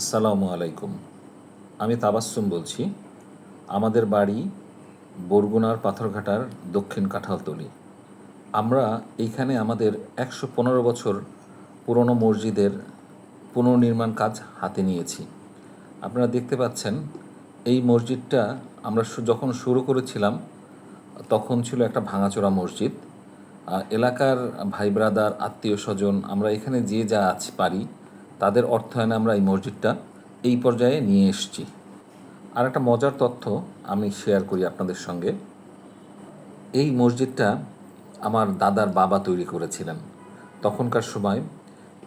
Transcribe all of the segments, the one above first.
আসসালামু আলাইকুম। আমি তাবাসসুম বলছি। আমাদের বাড়ি বরগুনার পাথরঘাটার দক্ষিণ কাঁঠালতলী। আমরা এইখানে আমাদের ১১৫ বছর পুরনো মসজিদের পুনর্নির্মাণ কাজ হাতে নিয়েছি। আপনারা দেখতে পাচ্ছেন এই মসজিদটা আমরা যখন শুরু করেছিলাম তখন ছিল একটা ভাঙাচোরা মসজিদ। এলাকার ভাই ব্রাদার আত্মীয় স্বজন আমরা এখানে যে যা পারি তাদের অর্থায়নে আমরা এই মসজিদটা এই পর্যায়ে নিয়ে এসেছি। আর একটা মজার তথ্য আমি শেয়ার করি আপনাদের সঙ্গে। এই মসজিদটা আমার দাদার বাবা তৈরি করেছিলেন। তখনকার সময়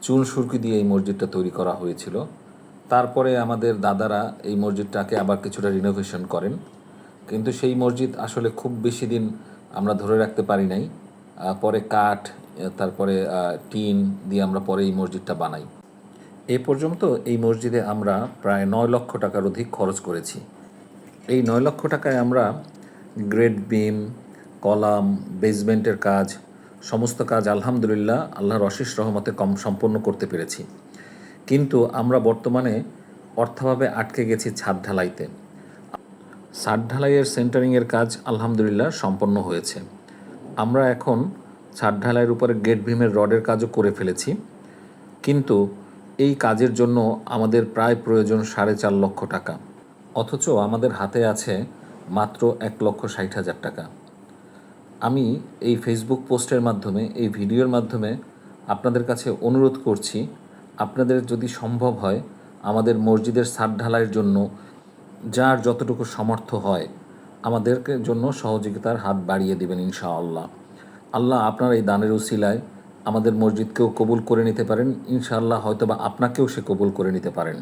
চুন সুরকি দিয়ে এই মসজিদটা তৈরি করা হয়েছিল। তারপরে আমাদের দাদারা এই মসজিদটাকে আবার কিছুটা রিনোভেশন করেন, কিন্তু সেই মসজিদ আসলে খুব বেশি দিন আমরা ধরে রাখতে পারি নাই। পরে কাঠ, তারপরে টিন দিয়ে আমরা পরে এই মসজিদটা বানাই। এ পর্যন্ত এই মসজিদে আমরা প্রায় ৯ লক্ষ টাকার অধিক খরচ করেছি। এই ৯ লক্ষ টাকায় আমরা গ্রেড বিম, কলাম, বেসমেন্টের কাজ, সমস্ত কাজ আলহামদুলিল্লাহ আল্লাহর অশেষ রহমতে সম্পন্ন করতে পেরেছি। কিন্তু আমরা বর্তমানে অর্থাভাবে আটকে গেছি ছাদ ঢালাইতে। ছাদ ঢালাইয়ের সেন্টারিংয়ের কাজ আলহামদুলিল্লাহ সম্পন্ন হয়েছে। আমরা এখন ছাদ ঢালাইয়ের উপরে গেট ভীমের রডের কাজও করে ফেলেছি, কিন্তু এই কাজের জন্য আমাদের প্রায় প্রয়োজন 4.5 লক্ষ টাকা, অথচ আমাদের হাতে আছে মাত্র 1,60,000 টাকা। আমি এই ফেসবুক পোস্টের মাধ্যমে, এই ভিডিওর মাধ্যমে আপনাদের কাছে অনুরোধ করছি, আপনাদের যদি সম্ভব হয় আমাদের মসজিদের ছাদ ঢালাইয়ের জন্য যার যতটুকু সামর্থ্য হয় আমাদেরকে জন্য সহযোগিতার হাত বাড়িয়ে দেবেন ইনশাআল্লাহ। আল্লাহ আপনার এই দানের উসিলায় আমাদের মসজিদকেও কবুল করে নিতে পারেন ইনশাআল্লাহ, হয়তোবা আপনাকেও সে কবুল করে নিতে পারেন।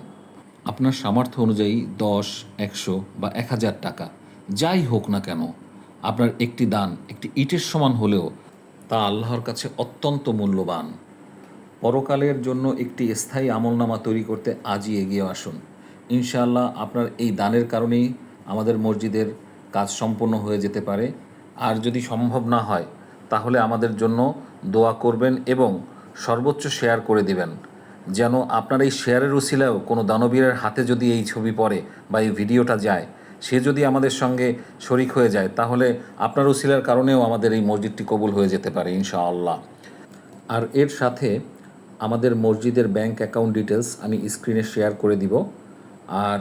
আপনার সামর্থ্য অনুযায়ী 10, 100 বা 1000 টাকা যাই হোক না কেন, আপনার একটি দান একটি ইটের সমান হলেও তা আল্লাহর কাছে অত্যন্ত মূল্যবান। পরকালের জন্য একটি স্থায়ী আমলনামা তৈরি করতে আজই এগিয়ে আসুন। ইনশাআল্লাহ আপনার এই দানের কারণেই আমাদের মসজিদের কাজ সম্পন্ন হয়ে যেতে পারে। আর যদি সম্ভব না হয় তাহলে আমাদের জন্য দোয়া করবেন এবং সর্বোচ্চ শেয়ার করে দিবেন, যেন আপনার এই শেয়ারের উসিলায়ও কোনো দানবীরের হাতে যদি এই ছবি পড়ে বা এই ভিডিওটা যায়, সে যদি আমাদের সঙ্গে শরিক হয়ে যায় তাহলে আপনার উসিলার কারণেও আমাদের এই মসজিদটি কবুল হয়ে যেতে পারে ইনশাআল্লাহ। আর এর সাথে আমাদের মসজিদের ব্যাংক অ্যাকাউন্ট ডিটেলস আমি স্ক্রিনে শেয়ার করে দিব। আর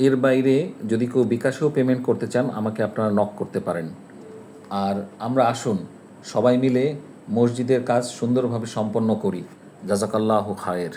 এর বাইরে যদি কেউ বিকাশেও পেমেন্ট করতে চান আমাকে আপনারা নক করতে পারেন। আর আমরা আসুন সবাই মিলে মসজিদের কাজ সুন্দরভাবে সম্পন্ন করি। জাযাকাল্লাহু খায়ের।